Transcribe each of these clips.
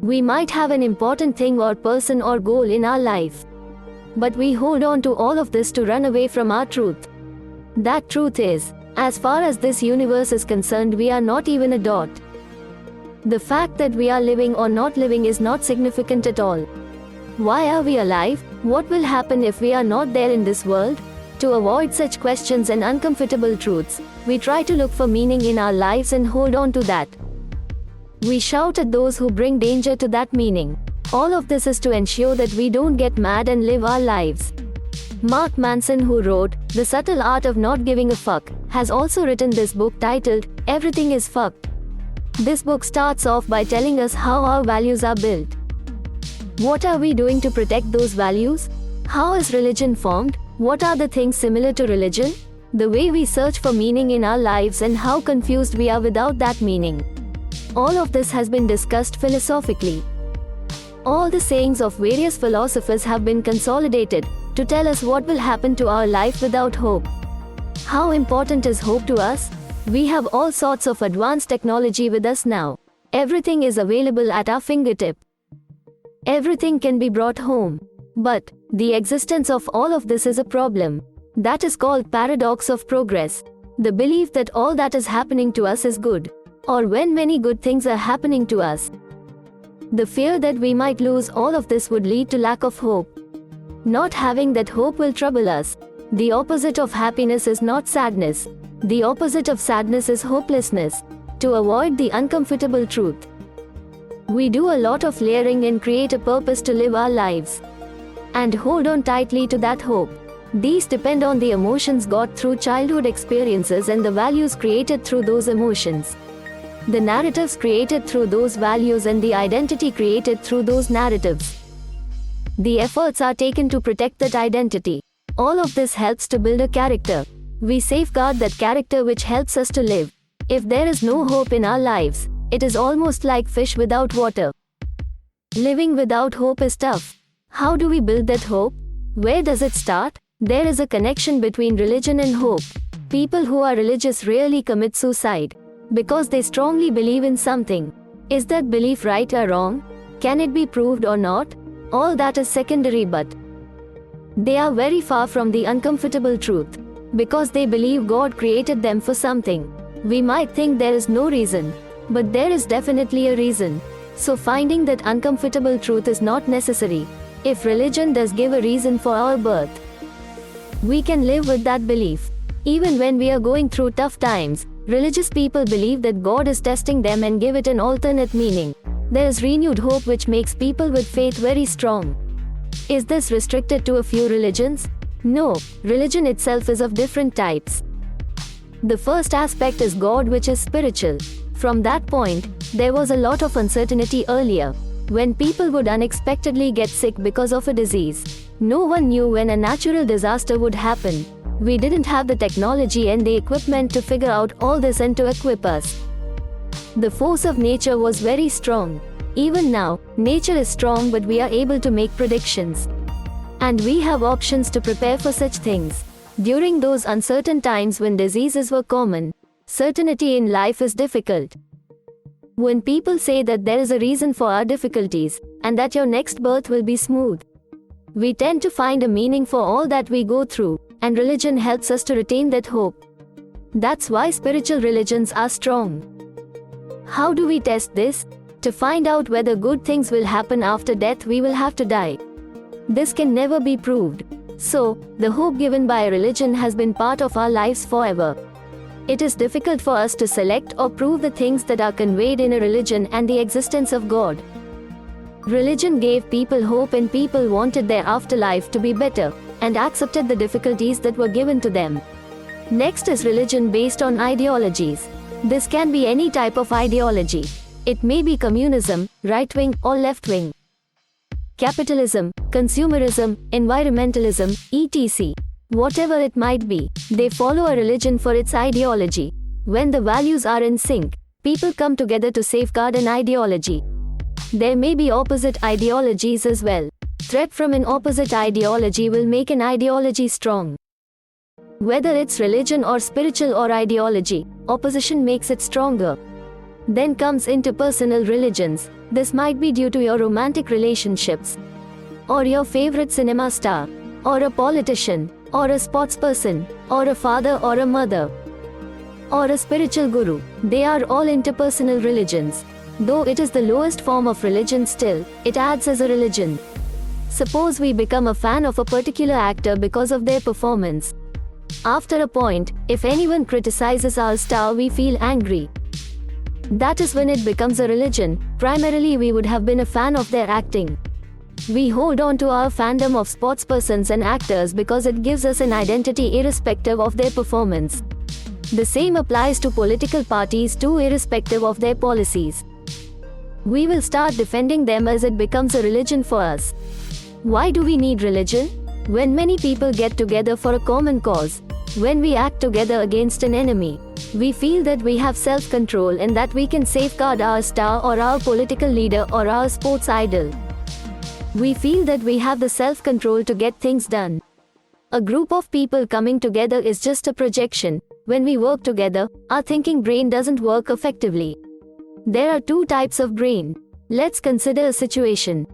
We might have an important thing or person or goal in our life. But we hold on to all of this to run away from our truth. That truth is, as far as this universe is concerned, we are not even a dot. The fact that we are living or not living is not significant at all. Why are we alive? What will happen if we are not there in this world? To avoid such questions and uncomfortable truths, we try to look for meaning in our lives and hold on to that. We shout at those who bring danger to that meaning. All of this is to ensure that we don't get mad and live our lives. Mark Manson, who wrote The Subtle Art of Not Giving a Fuck, has also written this book titled Everything is Fucked. This book starts off by telling us how our values are built. What are we doing to protect those values? How is religion formed? What are the things similar to religion? The way we search for meaning in our lives and how confused we are without that meaning. All of this has been discussed philosophically. All the sayings of various philosophers have been consolidated to tell us what will happen to our life without hope. How important is hope to us? We have all sorts of advanced technology with us now. Everything is available at our fingertip. Everything can be brought home. But the existence of all of this is a problem. That is called paradox of progress. The belief that all that is happening to us is good, or when many good things are happening to us. The fear that we might lose all of this would lead to lack of hope. Not having that hope will trouble us. The opposite of happiness is not sadness. The opposite of sadness is hopelessness. To avoid the uncomfortable truth, we do a lot of layering and create a purpose to live our lives. And hold on tightly to that hope. These depend on the emotions got through childhood experiences and the values created through those emotions. The narratives created through those values and the identity created through those narratives. The efforts are taken to protect that identity. All of this helps to build a character. We safeguard that character which helps us to live. If there is no hope in our lives, it is almost like fish without water. Living without hope is tough. How do we build that hope? Where does it start? There is a connection between religion and hope. People who are religious rarely commit suicide because they strongly believe in something. Is that belief right or wrong? Can it be proved or not? All that is secondary, but they are very far from the uncomfortable truth. Because they believe God created them for something. We might think there is no reason, but there is definitely a reason. So finding that uncomfortable truth is not necessary. If religion does give a reason for our birth, we can live with that belief. Even when we are going through tough times, religious people believe that God is testing them and give it an alternate meaning. There is renewed hope which makes people with faith very strong. Is this restricted to a few religions? No, religion itself is of different types. The first aspect is God, which is spiritual. From that point, there was a lot of uncertainty earlier. When people would unexpectedly get sick because of a disease, no one knew when a natural disaster would happen. We didn't have the technology and the equipment to figure out all this and to equip us. The force of nature was very strong. Even now, nature is strong, but we are able to make predictions. And we have options to prepare for such things. During those uncertain times when diseases were common, certainty in life is difficult. When people say that there is a reason for our difficulties, and that your next birth will be smooth, we tend to find a meaning for all that we go through, and religion helps us to retain that hope. That's why spiritual religions are strong. How do we test this? To find out whether good things will happen after death, we will have to die. This can never be proved. So, the hope given by a religion has been part of our lives forever. It is difficult for us to select or prove the things that are conveyed in a religion and the existence of God. Religion gave people hope, and people wanted their afterlife to be better, and accepted the difficulties that were given to them. Next is religion based on ideologies. This can be any type of ideology. It may be communism, right-wing or left-wing, capitalism, consumerism, environmentalism, etc. Whatever it might be, they follow a religion for its ideology. When the values are in sync, people come together to safeguard an ideology. There may be opposite ideologies as well. Threat from an opposite ideology will make an ideology strong. Whether it's religion or spiritual or ideology, opposition makes it stronger. Then comes interpersonal religions. This might be due to your romantic relationships, or your favorite cinema star, or a politician, or a sportsperson, or a father or a mother, or a spiritual guru. They are all interpersonal religions. Though it is the lowest form of religion, still, it adds as a religion. Suppose we become a fan of a particular actor because of their performance. After a point, if anyone criticizes our star, we feel angry. That is when it becomes a religion. Primarily, we would have been a fan of their acting. We hold on to our fandom of sportspersons and actors because it gives us an identity irrespective of their performance. The same applies to political parties too, irrespective of their policies. We will start defending them as it becomes a religion for us. Why do we need religion? When many people get together for a common cause, when we act together against an enemy, we feel that we have self-control and that we can safeguard our star or our political leader or our sports idol. We feel that we have the self-control to get things done. A group of people coming together is just a projection. When we work together, our thinking brain doesn't work effectively. There are two types of brain. Let's consider a situation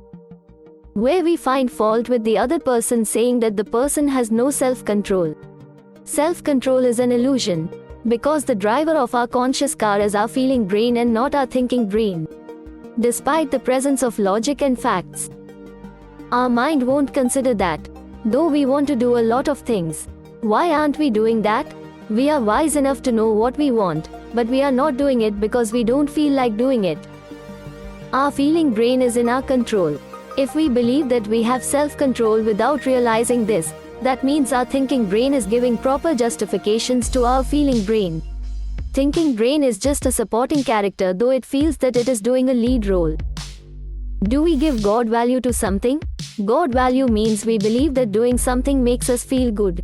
where we find fault with the other person, saying that the person has no self-control. Self-control is an illusion, because the driver of our conscious car is our feeling brain and not our thinking brain. Despite the presence of logic and facts, our mind won't consider that, though we want to do a lot of things. Why aren't we doing that? We are wise enough to know what we want, but we are not doing it because we don't feel like doing it. Our feeling brain is in our control. If we believe that we have self-control without realizing this, that means our thinking brain is giving proper justifications to our feeling brain. Thinking brain is just a supporting character, though it feels that it is doing a lead role. Do we give God value to something? God value means we believe that doing something makes us feel good.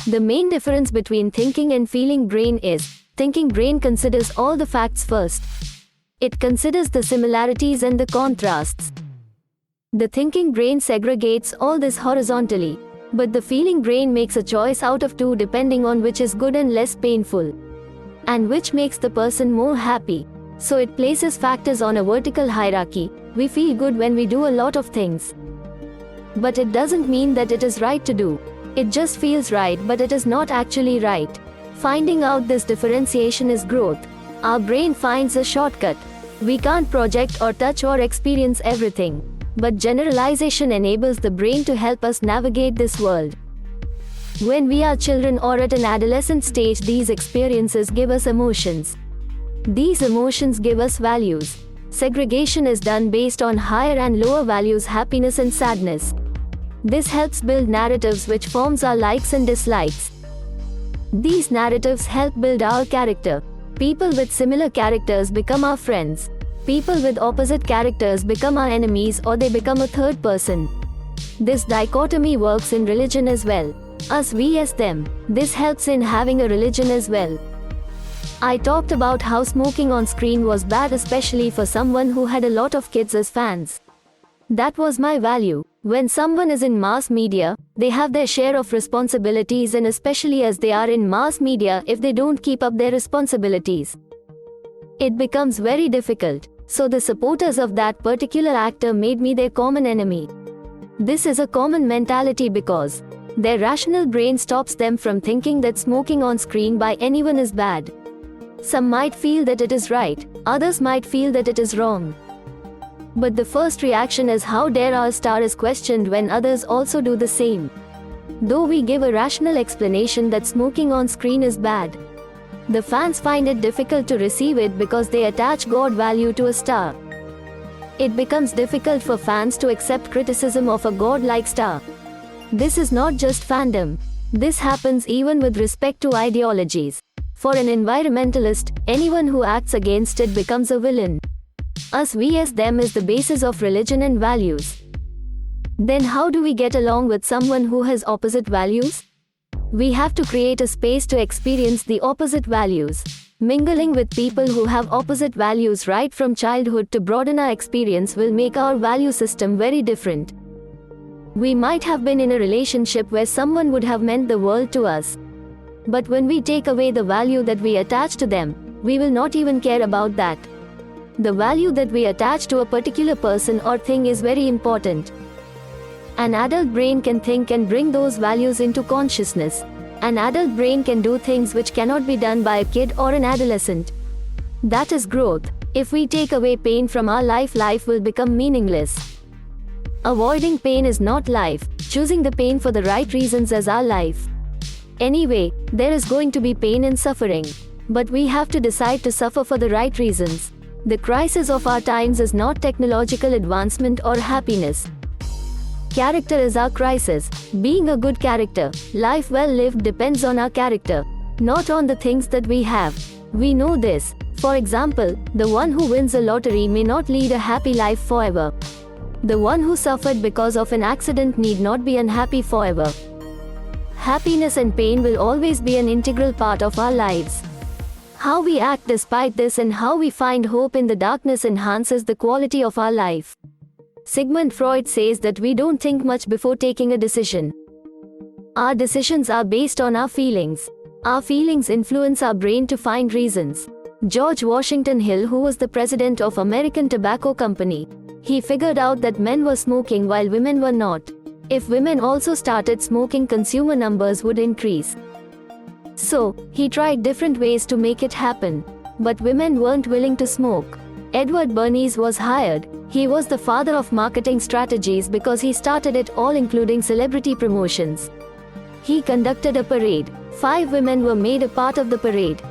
The main difference between thinking and feeling brain is, thinking brain considers all the facts first. It considers the similarities and the contrasts. The thinking brain segregates all this horizontally, but the feeling brain makes a choice out of two depending on which is good and less painful, and which makes the person more happy. So it places factors on a vertical hierarchy. We feel good when we do a lot of things. But it doesn't mean that it is right to do. It just feels right, but it is not actually right. Finding out this differentiation is growth. Our brain finds a shortcut. We can't project or touch or experience everything, but generalization enables the brain to help us navigate this world. When we are children or at an adolescent stage, these experiences give us emotions. These emotions give us values. Segregation is done based on higher and lower values, happiness and sadness. This helps build narratives which forms our likes and dislikes. These narratives help build our character. People with similar characters become our friends. People with opposite characters become our enemies, or they become a third person. This dichotomy works in religion as well. Us vs them. This helps in having a religion as well. I talked about how smoking on screen was bad, especially for someone who had a lot of kids as fans. That was my value. When someone is in mass media, they have their share of responsibilities, and especially as they are in mass media, if they don't keep up their responsibilities, it becomes very difficult. So the supporters of that particular actor made me their common enemy. This is a common mentality because their rational brain stops them from thinking that smoking on screen by anyone is bad. Some might feel that it is right, others might feel that it is wrong. But the first reaction is, how dare our star is questioned when others also do the same. Though we give a rational explanation that smoking on screen is bad, the fans find it difficult to receive it because they attach God value to a star. It becomes difficult for fans to accept criticism of a God-like star. This is not just fandom. This happens even with respect to ideologies. For an environmentalist, anyone who acts against it becomes a villain. Us vs them is the basis of religion and values. Then how do we get along with someone who has opposite values? We have to create a space to experience the opposite values. Mingling with people who have opposite values right from childhood to broaden our experience will make our value system very different. We might have been in a relationship where someone would have meant the world to us. But when we take away the value that we attach to them, we will not even care about that. The value that we attach to a particular person or thing is very important. An adult brain can think and bring those values into consciousness. An adult brain can do things which cannot be done by a kid or an adolescent. That is growth. If we take away pain from our life, life will become meaningless. Avoiding pain is not life. Choosing the pain for the right reasons is our life. Anyway, there is going to be pain and suffering. But we have to decide to suffer for the right reasons. The crisis of our times is not technological advancement or happiness. Character is our crisis. Being a good character, life well lived depends on our character, not on the things that we have. We know this. For example, the one who wins a lottery may not lead a happy life forever. The one who suffered because of an accident need not be unhappy forever. Happiness and pain will always be an integral part of our lives. How we act despite this and how we find hope in the darkness enhances the quality of our life. Sigmund Freud says that we don't think much before taking a decision. Our decisions are based on our feelings. Our feelings influence our brain to find reasons. George Washington Hill, who was the president of American Tobacco Company, he figured out that men were smoking while women were not. If women also started smoking, consumer numbers would increase. So, he tried different ways to make it happen. But women weren't willing to smoke. Edward Bernays was hired. He was the father of marketing strategies because he started it all, including celebrity promotions. He conducted a parade. 5 women were made a part of the parade.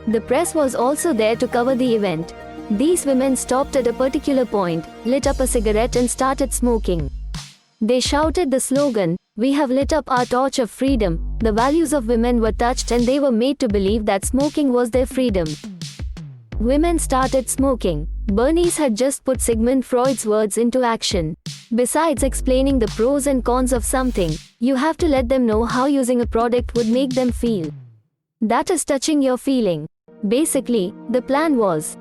The press was also there to cover the event. These women stopped at a particular point, lit up a cigarette and started smoking. They shouted the slogan, "We have lit up our torch of freedom." The values of women were touched and they were made to believe that smoking was their freedom. Women started smoking. Bernays had just put Sigmund Freud's words into action. Besides explaining the pros and cons of something, you have to let them know how using a product would make them feel. That is touching your feeling. Basically, the plan was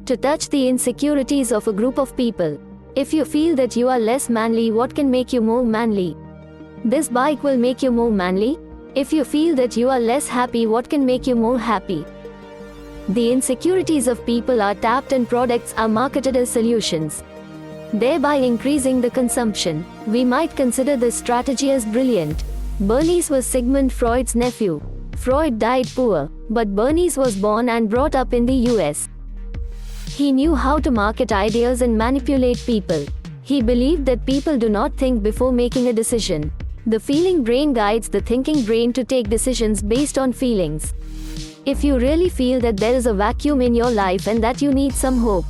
to touch the insecurities of a group of people. If you feel that you are less manly, what can make you more manly? This bike will make you more manly. If you feel that you are less happy, what can make you more happy? The insecurities of people are tapped and products are marketed as solutions, thereby increasing the consumption. We might consider this strategy as brilliant. Bernays was Sigmund Freud's nephew. Freud died poor, but Bernays was born and brought up in the US. He knew how to market ideas and manipulate people. He believed that people do not think before making a decision. The feeling brain guides the thinking brain to take decisions based on feelings. If you really feel that there is a vacuum in your life and that you need some hope,